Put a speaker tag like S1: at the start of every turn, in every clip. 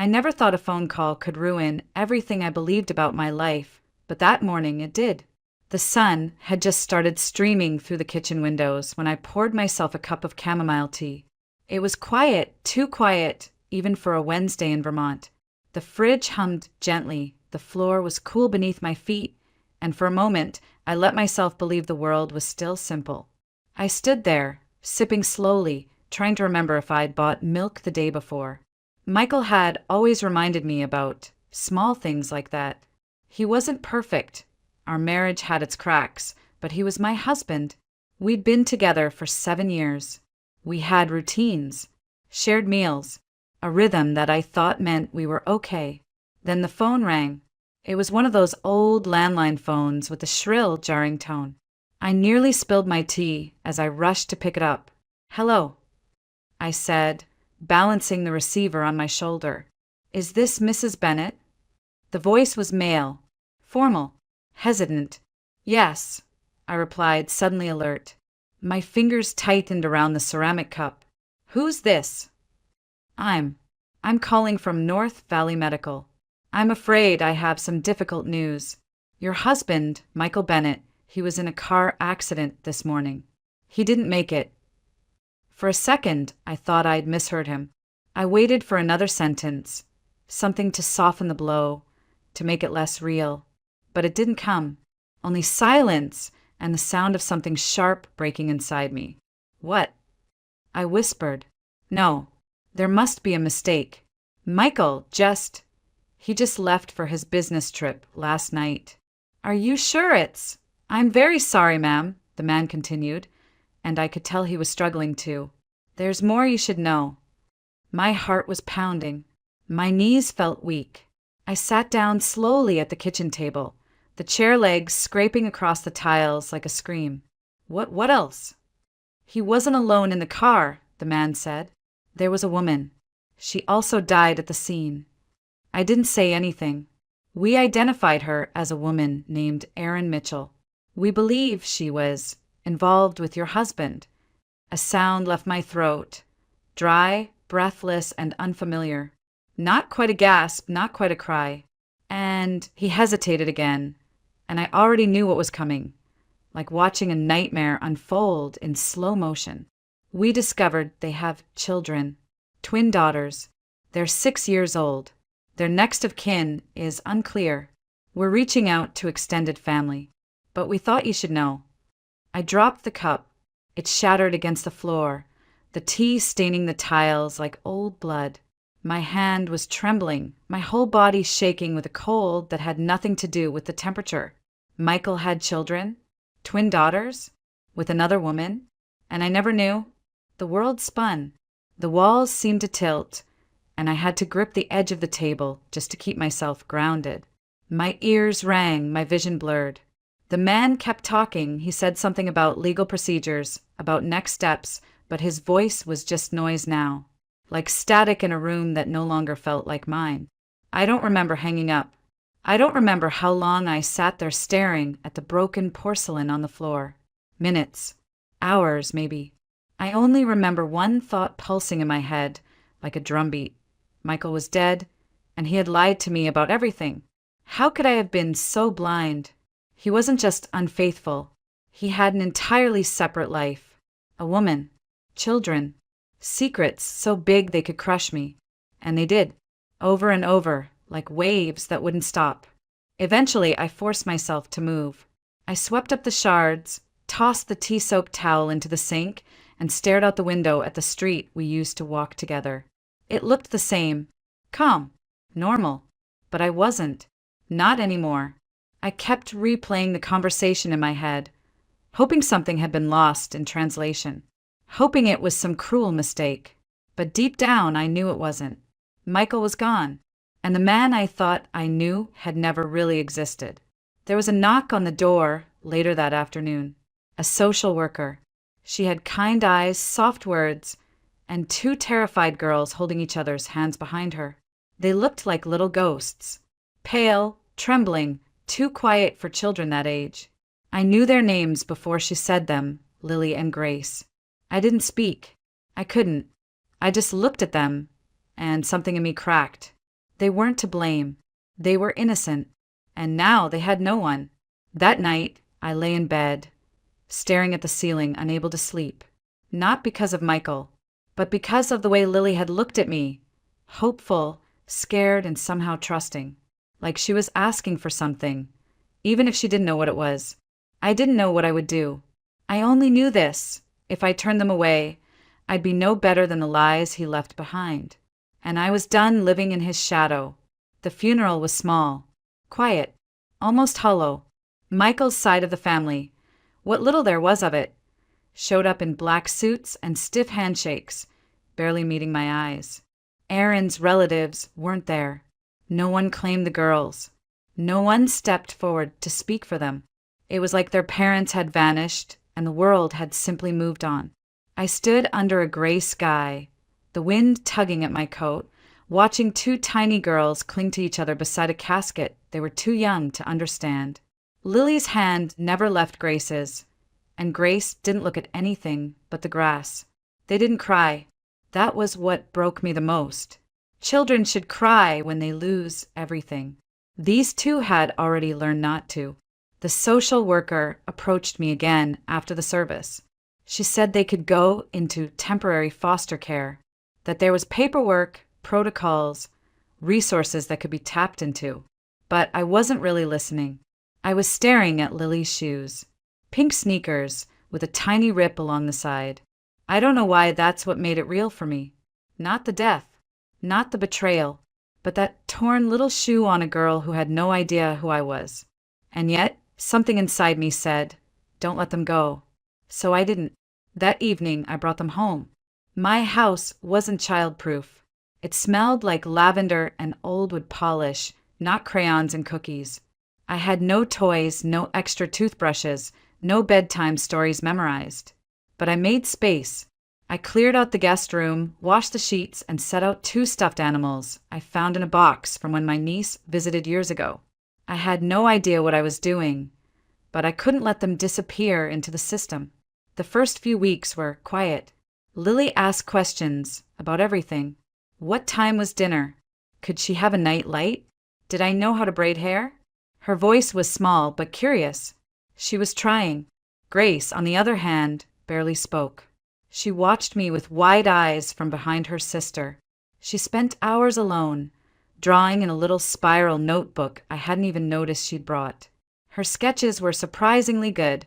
S1: I never thought a phone call could ruin everything I believed about my life, but that morning it did. The sun had just started streaming through the kitchen windows when I poured myself a cup of chamomile tea. It was quiet, too quiet, even for a Wednesday in Vermont. The fridge hummed gently, the floor was cool beneath my feet, and for a moment I let myself believe the world was still simple. I stood there, sipping slowly, trying to remember if I'd bought milk the day before. Michael had always reminded me about small things like that. He wasn't perfect. Our marriage had its cracks, but he was my husband. We'd been together for 7 years. We had routines, shared meals, a rhythm that I thought meant we were okay. Then the phone rang. It was one of those old landline phones with a shrill, jarring tone. I nearly spilled my tea as I rushed to pick it up. "Hello," I said, balancing the receiver on my shoulder. "Is this Mrs. Bennett?" The voice was male, formal, hesitant. "Yes," I replied, suddenly alert. My fingers tightened around the ceramic cup. "Who's this?" I'm calling from North Valley Medical. I'm afraid I have some difficult news. Your husband, Michael Bennett, he was in a car accident this morning. He didn't make it." For a second, I thought I'd misheard him. I waited for another sentence, something to soften the blow, to make it less real. But it didn't come. Only silence and the sound of something sharp breaking inside me. "What?" I whispered. "No, there must be a mistake. Michael he just left for his business trip last night." "Are you sure it's—" "I'm very sorry, ma'am," the man continued, and I could tell he was struggling too. "There's more you should know." My heart was pounding. My knees felt weak. I sat down slowly at the kitchen table, the chair legs scraping across the tiles like a scream. What else?" "He wasn't alone in the car," the man said. "There was a woman. She also died at the scene." I didn't say anything. "We identified her as a woman named Erin Mitchell. We believe she was involved with your husband." A sound left my throat, dry, breathless, and unfamiliar. Not quite a gasp, not quite a cry. And he hesitated again, and I already knew what was coming, like watching a nightmare unfold in slow motion. "We discovered they have children, twin daughters. They're 6 years old. Their next of kin is unclear. We're reaching out to extended family. But we thought you should know." I dropped the cup. It shattered against the floor, the tea staining the tiles like old blood. My hand was trembling, my whole body shaking with a cold that had nothing to do with the temperature. Michael had children, twin daughters, with another woman, and I never knew. The world spun. The walls seemed to tilt, and I had to grip the edge of the table just to keep myself grounded. My ears rang, my vision blurred. The man kept talking. He said something about legal procedures, about next steps, but his voice was just noise now, like static in a room that no longer felt like mine. I don't remember hanging up. I don't remember how long I sat there staring at the broken porcelain on the floor. Minutes, hours maybe. I only remember one thought pulsing in my head, like a drumbeat. Michael was dead, and he had lied to me about everything. How could I have been so blind? He wasn't just unfaithful. He had an entirely separate life. A woman, children, secrets so big they could crush me. And they did, over and over, like waves that wouldn't stop. Eventually, I forced myself to move. I swept up the shards, tossed the tea-soaked towel into the sink, and stared out the window at the street we used to walk together. It looked the same, calm, normal, but I wasn't. Not anymore. I kept replaying the conversation in my head, hoping something had been lost in translation, hoping it was some cruel mistake. But deep down, I knew it wasn't. Michael was gone, and the man I thought I knew had never really existed. There was a knock on the door later that afternoon. A social worker. She had kind eyes, soft words, and 2 terrified girls holding each other's hands behind her. They looked like little ghosts, pale, trembling, too quiet for children that age. I knew their names before she said them, Lily and Grace. I didn't speak. I couldn't. I just looked at them, and something in me cracked. They weren't to blame. They were innocent. And now they had no one. That night, I lay in bed, staring at the ceiling, unable to sleep. Not because of Michael, but because of the way Lily had looked at me. Hopeful, scared, and somehow trusting. Like she was asking for something, even if she didn't know what it was. I didn't know what I would do. I only knew this. If I turned them away, I'd be no better than the lies he left behind. And I was done living in his shadow. The funeral was small, quiet, almost hollow. Michael's side of the family, what little there was of it, showed up in black suits and stiff handshakes, barely meeting my eyes. Aaron's relatives weren't there. No one claimed the girls. No one stepped forward to speak for them. It was like their parents had vanished and the world had simply moved on. I stood under a gray sky, the wind tugging at my coat, watching two tiny girls cling to each other beside a casket they were too young to understand. Lily's hand never left Grace's, and Grace didn't look at anything but the grass. They didn't cry. That was what broke me the most. Children should cry when they lose everything. These two had already learned not to. The social worker approached me again after the service. She said they could go into temporary foster care, that there was paperwork, protocols, resources that could be tapped into. But I wasn't really listening. I was staring at Lily's shoes. Pink sneakers with a tiny rip along the side. I don't know why that's what made it real for me. Not the death, not the betrayal, but that torn little shoe on a girl who had no idea who I was. And yet, something inside me said, don't let them go. So I didn't. That evening, I brought them home. My house wasn't childproof. It smelled like lavender and old wood polish, not crayons and cookies. I had no toys, no extra toothbrushes, no bedtime stories memorized. But I made space. I cleared out the guest room, washed the sheets, and set out two stuffed animals I found in a box from when my niece visited years ago. I had no idea what I was doing, but I couldn't let them disappear into the system. The first few weeks were quiet. Lily asked questions about everything. What time was dinner? Could she have a night light? Did I know how to braid hair? Her voice was small but curious. She was trying. Grace, on the other hand, barely spoke. She watched me with wide eyes from behind her sister. She spent hours alone, drawing in a little spiral notebook I hadn't even noticed she'd brought. Her sketches were surprisingly good.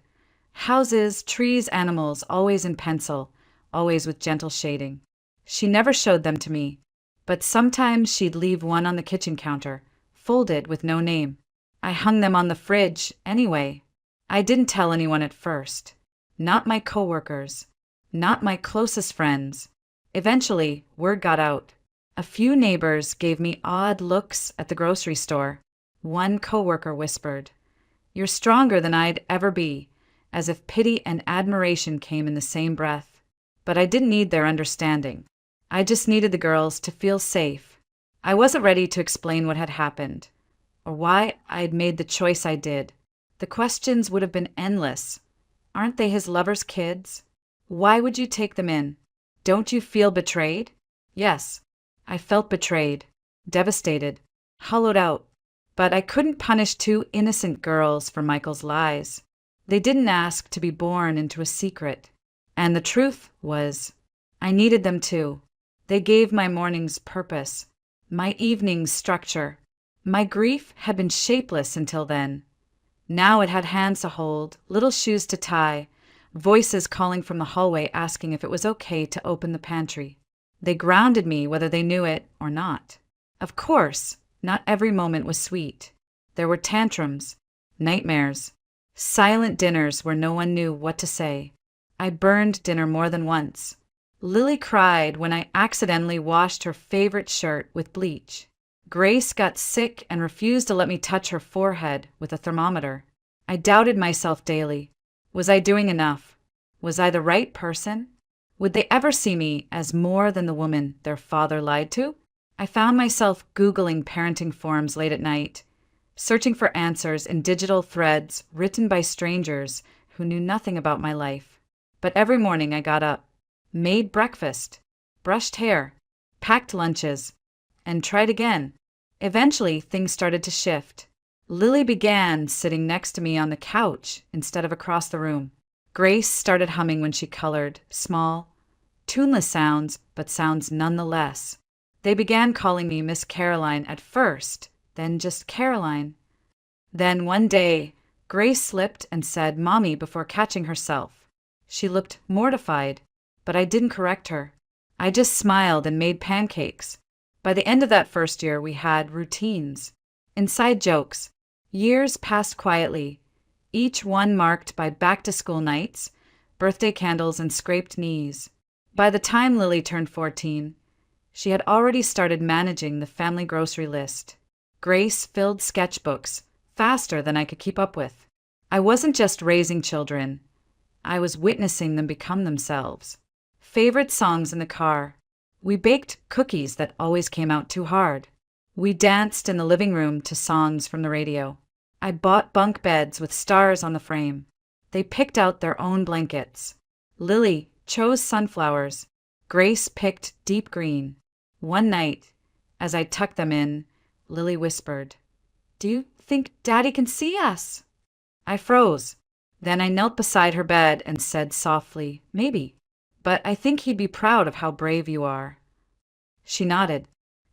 S1: Houses, trees, animals, always in pencil, always with gentle shading. She never showed them to me, but sometimes she'd leave one on the kitchen counter, folded with no name. I hung them on the fridge anyway. I didn't tell anyone at first. Not my coworkers. Not my closest friends. Eventually, word got out. A few neighbors gave me odd looks at the grocery store. One coworker whispered, "You're stronger than I'd ever be," as if pity and admiration came in the same breath. But I didn't need their understanding. I just needed the girls to feel safe. I wasn't ready to explain what had happened, or why I'd made the choice I did. The questions would have been endless. Aren't they his lover's kids? Why would you take them in? Don't you feel betrayed? Yes, I felt betrayed, devastated, hollowed out. But I couldn't punish two innocent girls for Michael's lies. They didn't ask to be born into a secret. And the truth was, I needed them too. They gave my mornings purpose, my evenings structure. My grief had been shapeless until then. Now it had hands to hold, little shoes to tie, voices calling from the hallway asking if it was okay to open the pantry. They grounded me whether they knew it or not. Of course, not every moment was sweet. There were tantrums, nightmares, silent dinners where no one knew what to say. I burned dinner more than once. Lily cried when I accidentally washed her favorite shirt with bleach. Grace got sick and refused to let me touch her forehead with a thermometer. I doubted myself daily. Was I doing enough? Was I the right person? Would they ever see me as more than the woman their father lied to? I found myself Googling parenting forums late at night, searching for answers in digital threads written by strangers who knew nothing about my life. But every morning I got up, made breakfast, brushed hair, packed lunches, and tried again. Eventually, things started to shift. Lily began sitting next to me on the couch instead of across the room. Grace started humming when she colored, small, tuneless sounds, but sounds nonetheless. They began calling me Miss Caroline at first, then just Caroline. Then one day, Grace slipped and said Mommy before catching herself. She looked mortified, but I didn't correct her. I just smiled and made pancakes. By the end of that first year, we had routines, inside jokes. Years passed quietly, each one marked by back-to-school nights, birthday candles, and scraped knees. By the time Lily turned 14, she had already started managing the family grocery list. Grace filled sketchbooks faster than I could keep up with. I wasn't just raising children. I was witnessing them become themselves. Favorite songs in the car. We baked cookies that always came out too hard. We danced in the living room to songs from the radio. I bought bunk beds with stars on the frame. They picked out their own blankets. Lily chose sunflowers. Grace picked deep green. One night, as I tucked them in, Lily whispered, "Do you think Daddy can see us?" I froze. Then I knelt beside her bed and said softly, "Maybe. But I think he'd be proud of how brave you are." She nodded,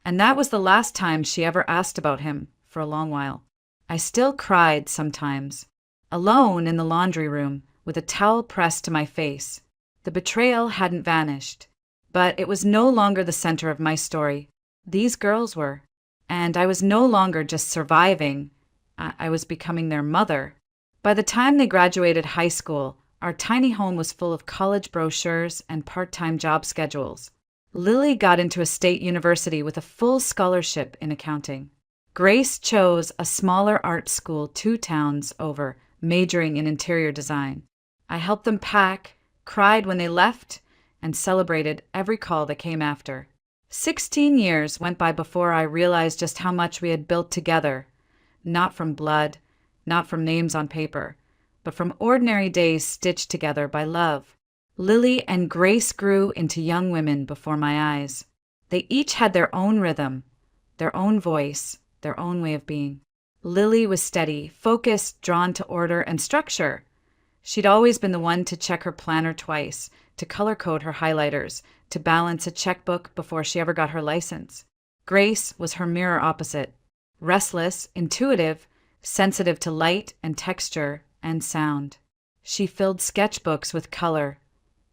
S1: and that was the last time she ever asked about him for a long while. I still cried sometimes, alone in the laundry room with a towel pressed to my face. The betrayal hadn't vanished, but it was no longer the center of my story. These girls were, and I was no longer just surviving. I was becoming their mother. By the time they graduated high school, our tiny home was full of college brochures and part-time job schedules. Lily got into a state university with a full scholarship in accounting. Grace chose a smaller art school 2 towns over, majoring in interior design. I helped them pack, cried when they left, and celebrated every call that came after. 16 years went by before I realized just how much we had built together, not from blood, not from names on paper, but from ordinary days stitched together by love. Lily and Grace grew into young women before my eyes. They each had their own rhythm, their own voice, their own way of being. Lily was steady, focused, drawn to order and structure. She'd always been the one to check her planner twice, to color code her highlighters, to balance a checkbook before she ever got her license. Grace was her mirror opposite, restless, intuitive, sensitive to light and texture and sound. She filled sketchbooks with color,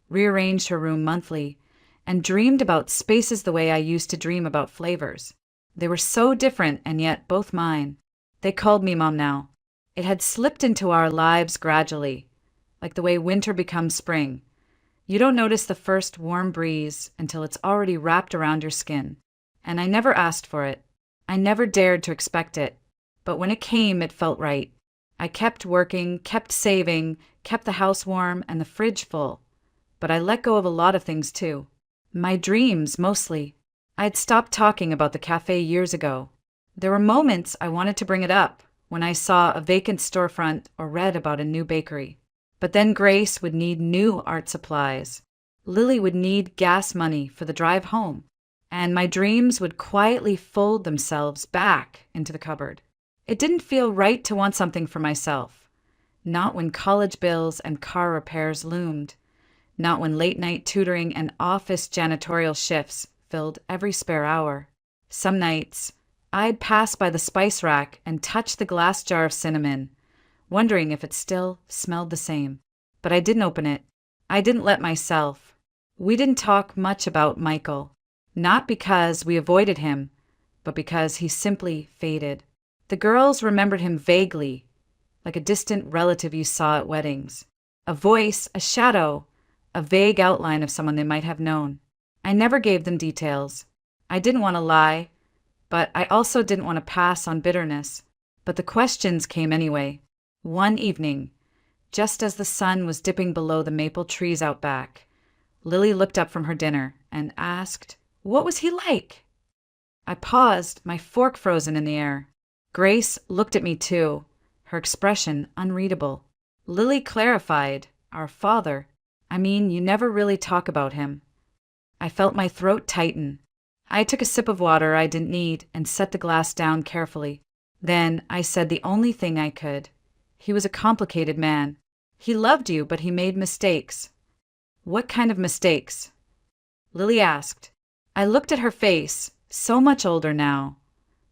S1: rearranged her room monthly, and dreamed about spaces the way I used to dream about flavors. They were so different and yet both mine. They called me Mom now. It had slipped into our lives gradually, like the way winter becomes spring. You don't notice the first warm breeze until it's already wrapped around your skin. And I never asked for it. I never dared to expect it. But when it came, it felt right. I kept working, kept saving, kept the house warm and the fridge full. But I let go of a lot of things too. My dreams, mostly. I'd stopped talking about the cafe years ago. There were moments I wanted to bring it up, when I saw a vacant storefront or read about a new bakery. But then Grace would need new art supplies. Lily would need gas money for the drive home. And my dreams would quietly fold themselves back into the cupboard. It didn't feel right to want something for myself. Not when college bills and car repairs loomed. Not when late-night tutoring and office janitorial shifts filled every spare hour. Some nights, I'd pass by the spice rack and touch the glass jar of cinnamon, wondering if it still smelled the same. But I didn't open it. I didn't let myself. We didn't talk much about Michael. Not because we avoided him, but because he simply faded. The girls remembered him vaguely, like a distant relative you saw at weddings. A voice, a shadow, a vague outline of someone they might have known. I never gave them details. I didn't want to lie, but I also didn't want to pass on bitterness. But the questions came anyway. One evening, just as the sun was dipping below the maple trees out back, Lily looked up from her dinner and asked, "What was he like?" I paused, my fork frozen in the air. Grace looked at me too, her expression unreadable. Lily clarified, "Our father. I mean, you never really talk about him." I felt my throat tighten. I took a sip of water I didn't need and set the glass down carefully. Then I said the only thing I could. He was a complicated man. He loved you, but he made mistakes. What kind of mistakes? Lily asked. I looked at her face, so much older now,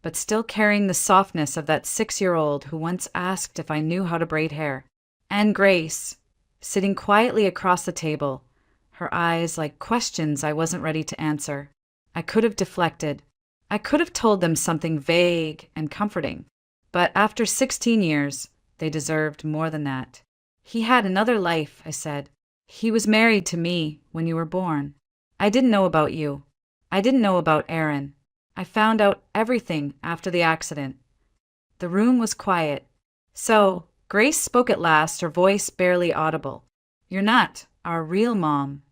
S1: but still carrying the softness of that 6-year-old who once asked if I knew how to braid hair. And Grace, sitting quietly across the table, her eyes like questions I wasn't ready to answer. I could have deflected. I could have told them something vague and comforting. But after 16 years, they deserved more than that. He had another life, I said. He was married to me when you were born. I didn't know about you. I didn't know about Aaron. I found out everything after the accident. The room was quiet. So, Grace spoke at last, her voice barely audible. You're not our real mom.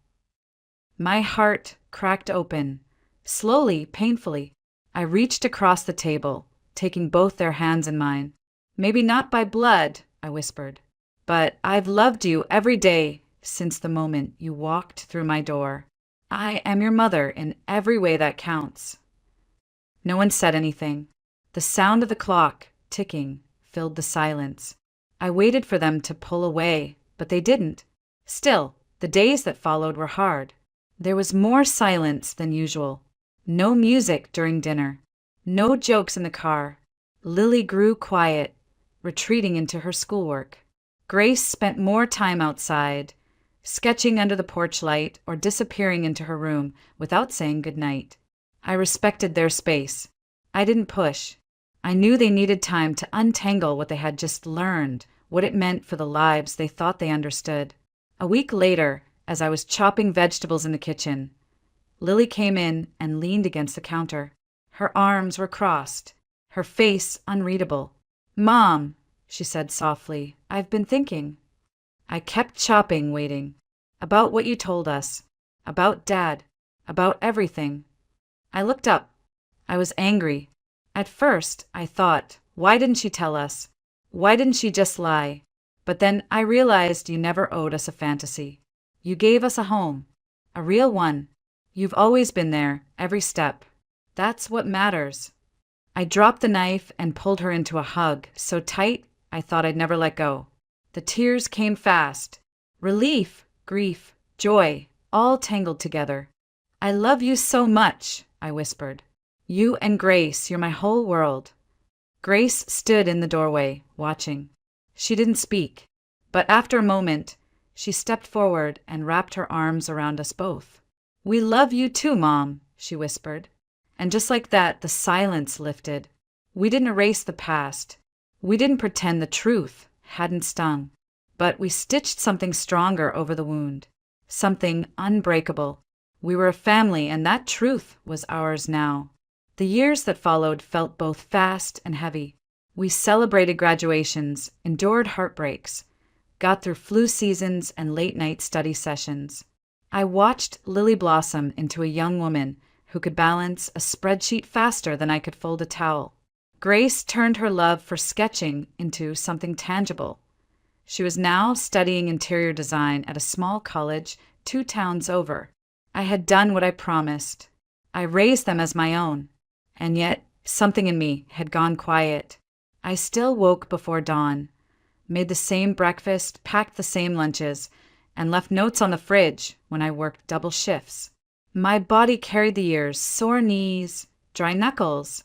S1: My heart cracked open. Slowly, painfully, I reached across the table, taking both their hands in mine. Maybe not by blood, I whispered, but I've loved you every day since the moment you walked through my door. I am your mother in every way that counts. No one said anything. The sound of the clock, ticking, filled the silence. I waited for them to pull away, but they didn't. Still, the days that followed were hard. There was more silence than usual. No music during dinner. No jokes in the car. Lily grew quiet, retreating into her schoolwork. Grace spent more time outside, sketching under the porch light or disappearing into her room without saying goodnight. I respected their space. I didn't push. I knew they needed time to untangle what they had just learned, what it meant for the lives they thought they understood. A week later, as I was chopping vegetables in the kitchen, Lily came in and leaned against the counter. Her arms were crossed, her face unreadable. Mom, she said softly, I've been thinking. I kept chopping, waiting. About what you told us. About Dad. About everything. I looked up. I was angry. At first, I thought, why didn't she tell us? Why didn't she just lie? But then I realized you never owed us a fantasy. You gave us a home. A real one. You've always been there, every step. That's what matters. I dropped the knife and pulled her into a hug, so tight I thought I'd never let go. The tears came fast. Relief, grief, joy, all tangled together. I love you so much, I whispered. You and Grace, you're my whole world. Grace stood in the doorway, watching. She didn't speak, but after a moment, she stepped forward and wrapped her arms around us both. We love you too, Mom, she whispered. And just like that, the silence lifted. We didn't erase the past. We didn't pretend the truth hadn't stung. But we stitched something stronger over the wound. Something unbreakable. We were a family, and that truth was ours now. The years that followed felt both fast and heavy. We celebrated graduations, endured heartbreaks, got through flu seasons and late-night study sessions. I watched Lily blossom into a young woman who could balance a spreadsheet faster than I could fold a towel. Grace turned her love for sketching into something tangible. She was now studying interior design at a small college 2 towns over. I had done what I promised. I raised them as my own. And yet, something in me had gone quiet. I still woke before dawn, made the same breakfast, packed the same lunches, and left notes on the fridge when I worked double shifts. My body carried the years, sore knees, dry knuckles,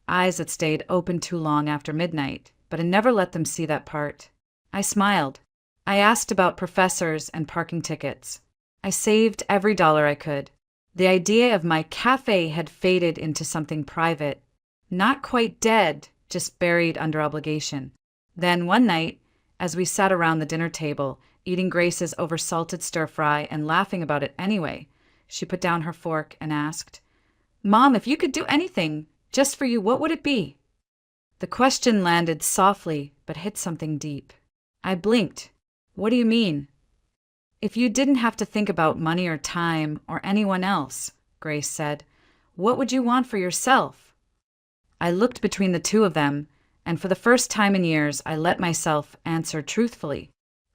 S1: eyes that stayed open too long after midnight, but I never let them see that part. I smiled. I asked about professors and parking tickets. I saved every dollar I could. The idea of my cafe had faded into something private, not quite dead, just buried under obligation. Then one night, as we sat around the dinner table, eating Grace's oversalted stir-fry and laughing about it anyway, she put down her fork and asked, Mom, if you could do anything, just for you, what would it be? The question landed softly, but hit something deep. I blinked. What do you mean? If you didn't have to think about money or time or anyone else, Grace said, what would you want for yourself? I looked between the two of them, and for the first time in years, I let myself answer truthfully.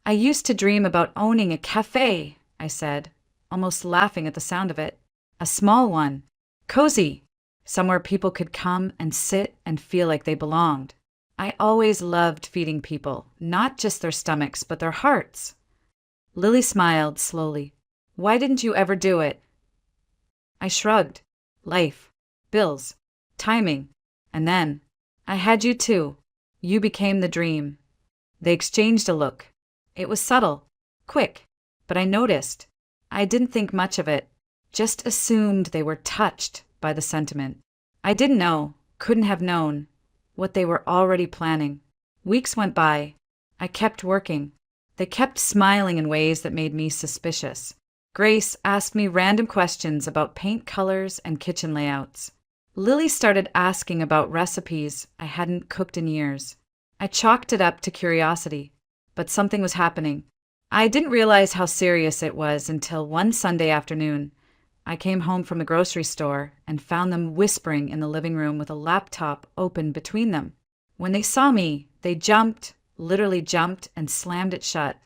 S1: I used to dream about owning a cafe, I said, almost laughing at the sound of it. A small one. Cozy, somewhere people could come and sit and feel like they belonged. I always loved feeding people, not just their stomachs, but their hearts. Lily smiled slowly. Why didn't you ever do it? I shrugged. Life, bills, timing, and then I had you too. You became the dream. They exchanged a look. It was subtle, quick, but I noticed. I didn't think much of it, just assumed they were touched by the sentiment. I didn't know, couldn't have known, what they were already planning. Weeks went by. I kept working. They kept smiling in ways that made me suspicious. Grace asked me random questions about paint colors and kitchen layouts. Lily started asking about recipes I hadn't cooked in years. I chalked it up to curiosity, but something was happening. I didn't realize how serious it was until one Sunday afternoon. I came home from the grocery store and found them whispering in the living room with a laptop open between them. When they saw me, they jumped, literally jumped, and slammed it shut.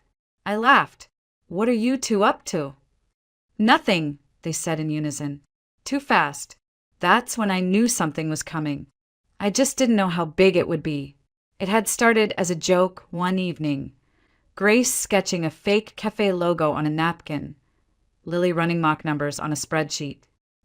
S1: I laughed. What are you two up to? Nothing, they said in unison. Too fast. That's when I knew something was coming. I just didn't know how big it would be. It had started as a joke one evening. Grace sketching a fake cafe logo on a napkin. Lily running mock numbers on a spreadsheet.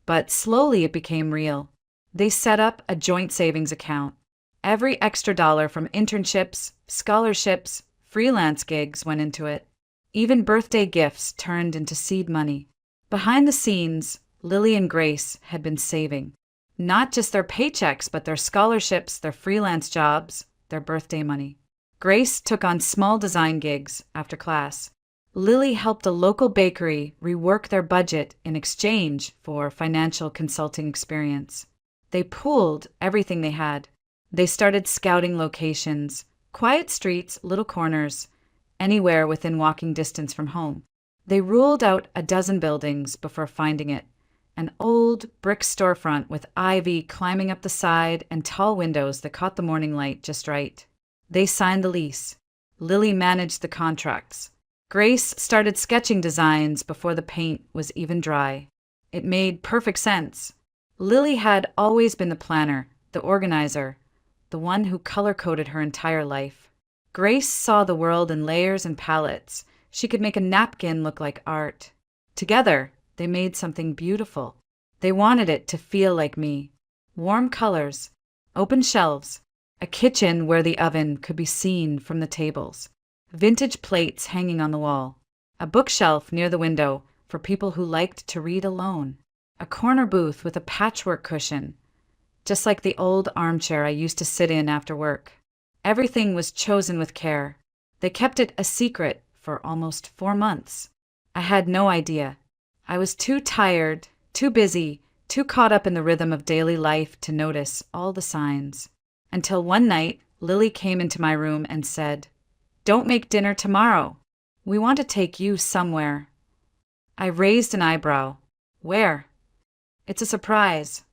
S1: But slowly it became real. They set up a joint savings account. Every extra dollar from internships, scholarships, freelance gigs went into it. Even birthday gifts turned into seed money. Behind the scenes, Lily and Grace had been saving. Not just their paychecks, but their scholarships, their freelance jobs, their birthday money. Grace took on small design gigs after class. Lily helped a local bakery rework their budget in exchange for financial consulting experience. They pooled everything they had. They started scouting locations, quiet streets, little corners, anywhere within walking distance from home. They ruled out a dozen buildings before finding it. An old brick storefront with ivy climbing up the side and tall windows that caught the morning light just right. They signed the lease. Lily managed the contracts. Grace started sketching designs before the paint was even dry. It made perfect sense. Lily had always been the planner, the organizer, the one who color-coded her entire life. Grace saw the world in layers and palettes. She could make a napkin look like art. Together, they made something beautiful. They wanted it to feel like me. Warm colors, open shelves, a kitchen where the oven could be seen from the tables, vintage plates hanging on the wall, a bookshelf near the window for people who liked to read alone, a corner booth with a patchwork cushion, just like the old armchair I used to sit in after work. Everything was chosen with care. They kept it a secret for almost 4 months. I had no idea. I was too tired, too busy, too caught up in the rhythm of daily life to notice all the signs. Until one night, Lily came into my room and said, "Don't make dinner tomorrow. We want to take you somewhere." I raised an eyebrow. "Where?" "It's a surprise."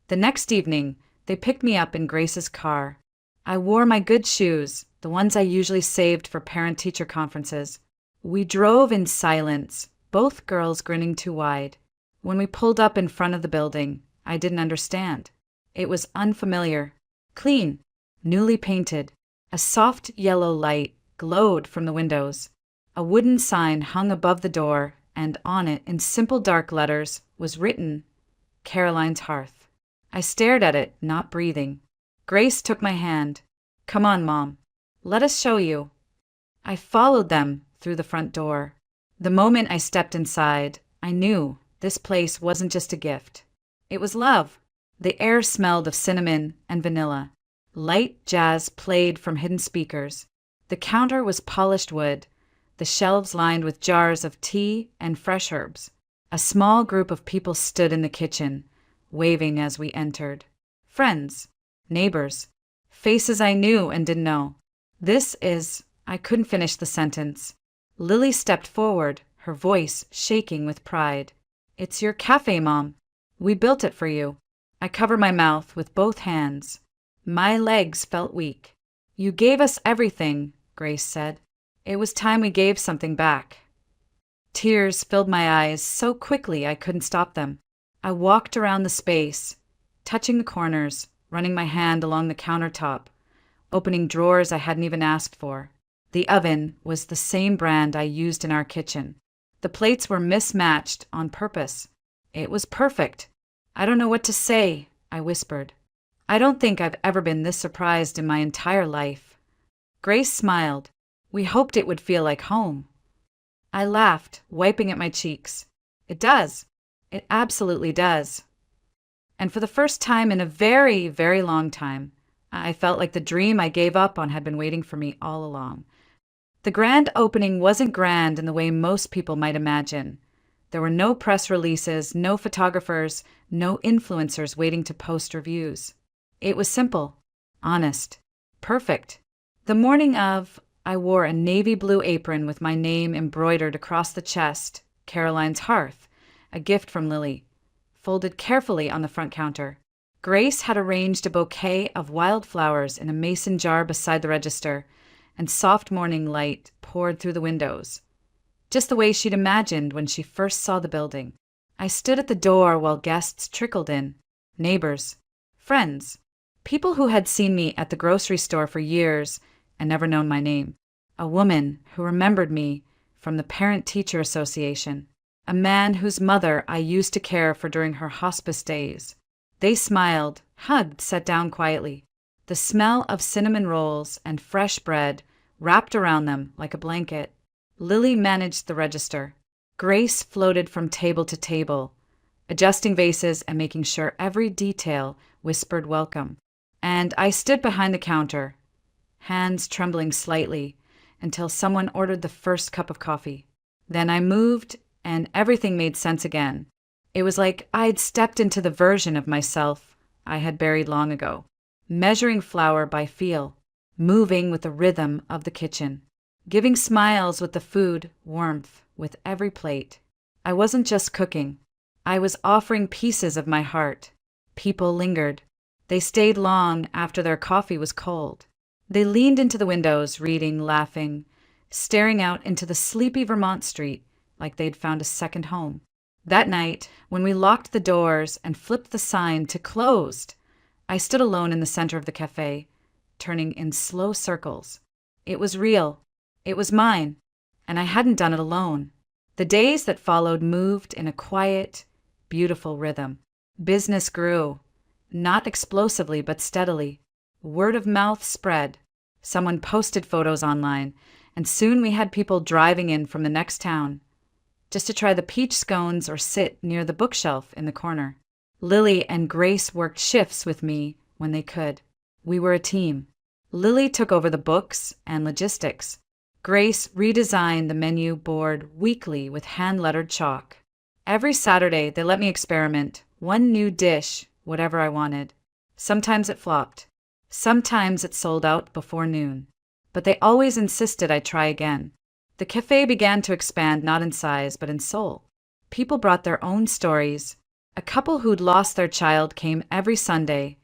S1: The next evening, they picked me up in Grace's car. I wore my good shoes, the ones I usually saved for parent-teacher conferences. We drove in silence, both girls grinning too wide. When we pulled up in front of the building, I didn't understand. It was unfamiliar, clean, newly painted. A soft yellow light glowed from the windows. A wooden sign hung above the door, and on it, in simple dark letters, was written, "Caroline's Hearth." I stared at it, not breathing. Grace took my hand. "Come on, Mom. Let us show you." I followed them through the front door. The moment I stepped inside, I knew this place wasn't just a gift. It was love. The air smelled of cinnamon and vanilla. Light jazz played from hidden speakers. The counter was polished wood, the shelves lined with jars of tea and fresh herbs. A small group of people stood in the kitchen, waving as we entered. Friends, neighbors, faces I knew and didn't know. I couldn't finish the sentence. Lily stepped forward, her voice shaking with pride. "It's your cafe, Mom. We built it for you." I covered my mouth with both hands. My legs felt weak. "You gave us everything," Grace said. "It was time we gave something back." Tears filled my eyes so quickly I couldn't stop them. I walked around the space, touching the corners, running my hand along the countertop, opening drawers I hadn't even asked for. The oven was the same brand I used in our kitchen. The plates were mismatched on purpose. It was perfect. I don't know what to say, I whispered. I don't think I've ever been this surprised in my entire life. Grace smiled. We hoped it would feel like home. I laughed, wiping at my cheeks. It does. It absolutely does. And for the first time in a very, very long time, I felt like the dream I gave up on had been waiting for me all along. The grand opening wasn't grand in the way most people might imagine. There were no press releases, no photographers, no influencers waiting to post reviews. It was simple, honest, perfect. The morning of, I wore a navy blue apron with my name embroidered across the chest, Caroline's Hearth, a gift from Lily, folded carefully on the front counter. Grace had arranged a bouquet of wildflowers in a mason jar beside the register, and soft morning light poured through the windows, just the way she'd imagined when she first saw the building. I stood at the door while guests trickled in, neighbors, friends, people who had seen me at the grocery store for years and never known my name, a woman who remembered me from the Parent-Teacher Association, a man whose mother I used to care for during her hospice days. They smiled, hugged, sat down quietly. The smell of cinnamon rolls and fresh bread wrapped around them like a blanket. Lily managed the register. Grace floated from table to table, adjusting vases and making sure every detail whispered welcome. And I stood behind the counter, hands trembling slightly, until someone ordered the first cup of coffee. Then I moved, and everything made sense again. It was like I'd stepped into the version of myself I had buried long ago, measuring flour by feel, moving with the rhythm of the kitchen, giving smiles with the food, warmth with every plate. I wasn't just cooking. I was offering pieces of my heart. People lingered. They stayed long after their coffee was cold. They leaned into the windows, reading, laughing, staring out into the sleepy Vermont street like they'd found a second home. That night, when we locked the doors and flipped the sign to closed, I stood alone in the center of the cafe, turning in slow circles. It was real. It was mine, and I hadn't done it alone. The days that followed moved in a quiet, beautiful rhythm. Business grew, not explosively but steadily. Word of mouth spread. Someone posted photos online, and soon we had people driving in from the next town, just to try the peach scones or sit near the bookshelf in the corner. Lily and Grace worked shifts with me when they could. We were a team. Lily took over the books and logistics. Grace redesigned the menu board weekly with hand-lettered chalk. Every Saturday, they let me experiment, one new dish, whatever I wanted. Sometimes it flopped. Sometimes it sold out before noon. But they always insisted I try again. The cafe began to expand not in size but in soul. People brought their own stories. A couple who'd lost their child came every Sunday,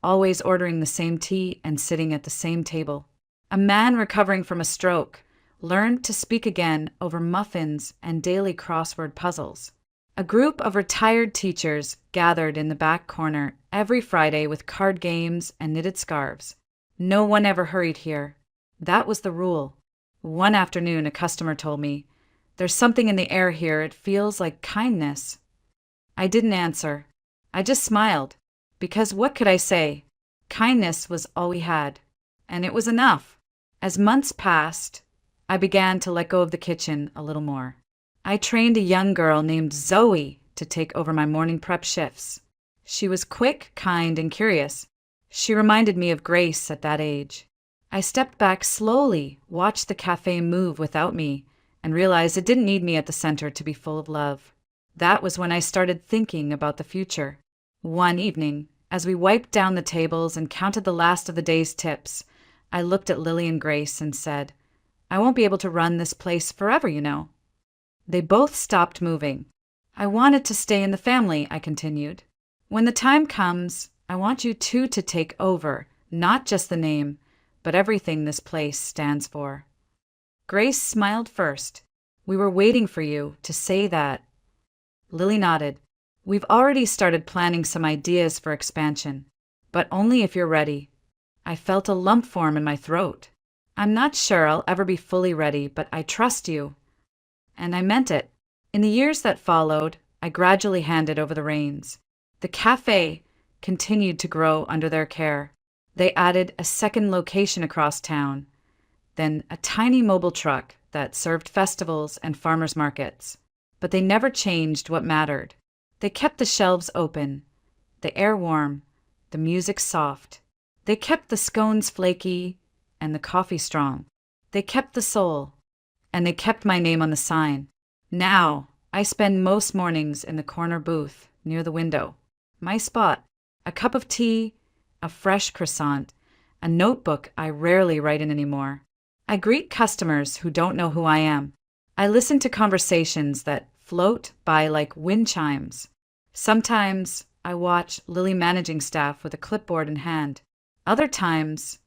S1: always ordering the same tea and sitting at the same table. A man recovering from a stroke learned to speak again over muffins and daily crossword puzzles. A group of retired teachers gathered in the back corner every Friday with card games and knitted scarves. No one ever hurried here. That was the rule. One afternoon, a customer told me, "There's something in the air here. It feels like kindness." I didn't answer. I just smiled. Because what could I say? Kindness was all we had. And it was enough. As months passed, I began to let go of the kitchen a little more. I trained a young girl named Zoe to take over my morning prep shifts. She was quick, kind, and curious. She reminded me of Grace at that age. I stepped back slowly, watched the cafe move without me, and realized it didn't need me at the center to be full of love. That was when I started thinking about the future. One evening, as we wiped down the tables and counted the last of the day's tips, I looked at Lily and Grace and said, "I won't be able to run this place forever, you know." They both stopped moving. "I wanted to stay in the family," I continued. "When the time comes, I want you two to take over, not just the name, but everything this place stands for." Grace smiled first. "We were waiting for you to say that." Lily nodded. We've already started planning some ideas for expansion, but only if you're ready. I felt a lump form in my throat. I'm not sure I'll ever be fully ready, but I trust you. And I meant it. In the years that followed, I gradually handed over the reins. The cafe continued to grow under their care. They added a second location across town, then a tiny mobile truck that served festivals and farmers markets. But they never changed what mattered. They kept the shelves open, the air warm, the music soft. They kept the scones flaky and the coffee strong. They kept the soul, and they kept my name on the sign. Now, I spend most mornings in the corner booth near the window. My spot, a cup of tea, a fresh croissant, a notebook I rarely write in anymore. I greet customers who don't know who I am. I listen to conversations that float by like wind chimes. Sometimes I watch Lily managing staff with a clipboard in hand. Other times,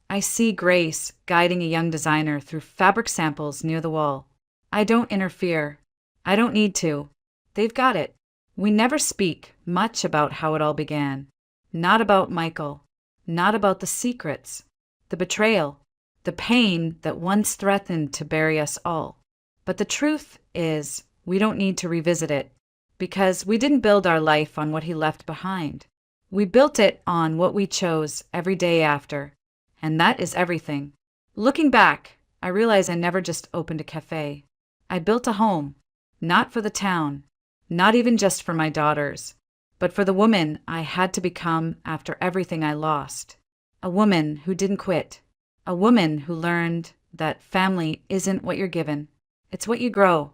S1: I see Grace guiding a young designer through fabric samples near the wall. I don't interfere. I don't need to. They've got it. We never speak much about how it all began. Not about Michael. Not about the secrets, the betrayal, the pain that once threatened to bury us all. But the truth is, we don't need to revisit it, because we didn't build our life on what he left behind. We built it on what we chose every day after, and that is everything. Looking back, I realize I never just opened a cafe. I built a home, not for the town, not even just for my daughters, but for the woman I had to become after everything I lost. A woman who didn't quit. A woman who learned that family isn't what you're given. It's what you grow.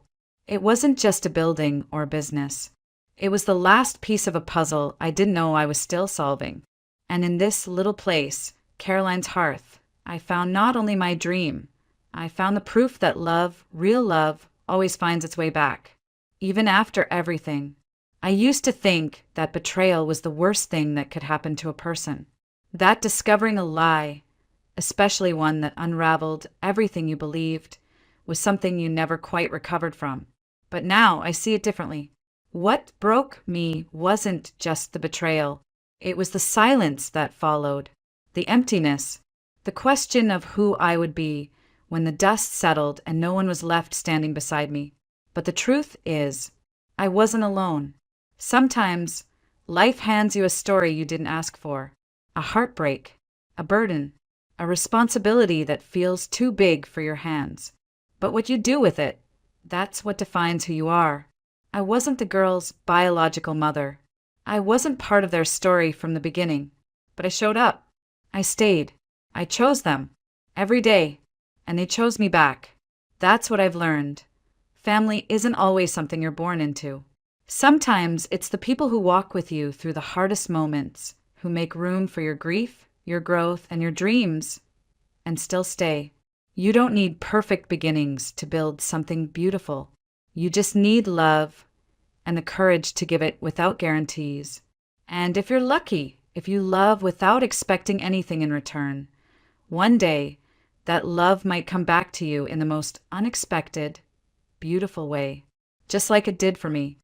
S1: It wasn't just a building or a business. It was the last piece of a puzzle I didn't know I was still solving. And in this little place, Caroline's Hearth, I found not only my dream, I found the proof that love, real love, always finds its way back. Even after everything. I used to think that betrayal was the worst thing that could happen to a person. That discovering a lie, especially one that unraveled everything you believed, was something you never quite recovered from. But now I see it differently. What broke me wasn't just the betrayal. It was the silence that followed, the emptiness, the question of who I would be when the dust settled and no one was left standing beside me. But the truth is, I wasn't alone. Sometimes, life hands you a story you didn't ask for, a heartbreak, a burden, a responsibility that feels too big for your hands. But what you do with it, that's what defines who you are. I wasn't the girl's biological mother. I wasn't part of their story from the beginning, but I showed up. I stayed. I chose them. Every day. And they chose me back. That's what I've learned. Family isn't always something you're born into. Sometimes it's the people who walk with you through the hardest moments, who make room for your grief, your growth, and your dreams, and still stay. You don't need perfect beginnings to build something beautiful. You just need love and the courage to give it without guarantees. And if you're lucky, if you love without expecting anything in return, one day that love might come back to you in the most unexpected, beautiful way, just like it did for me.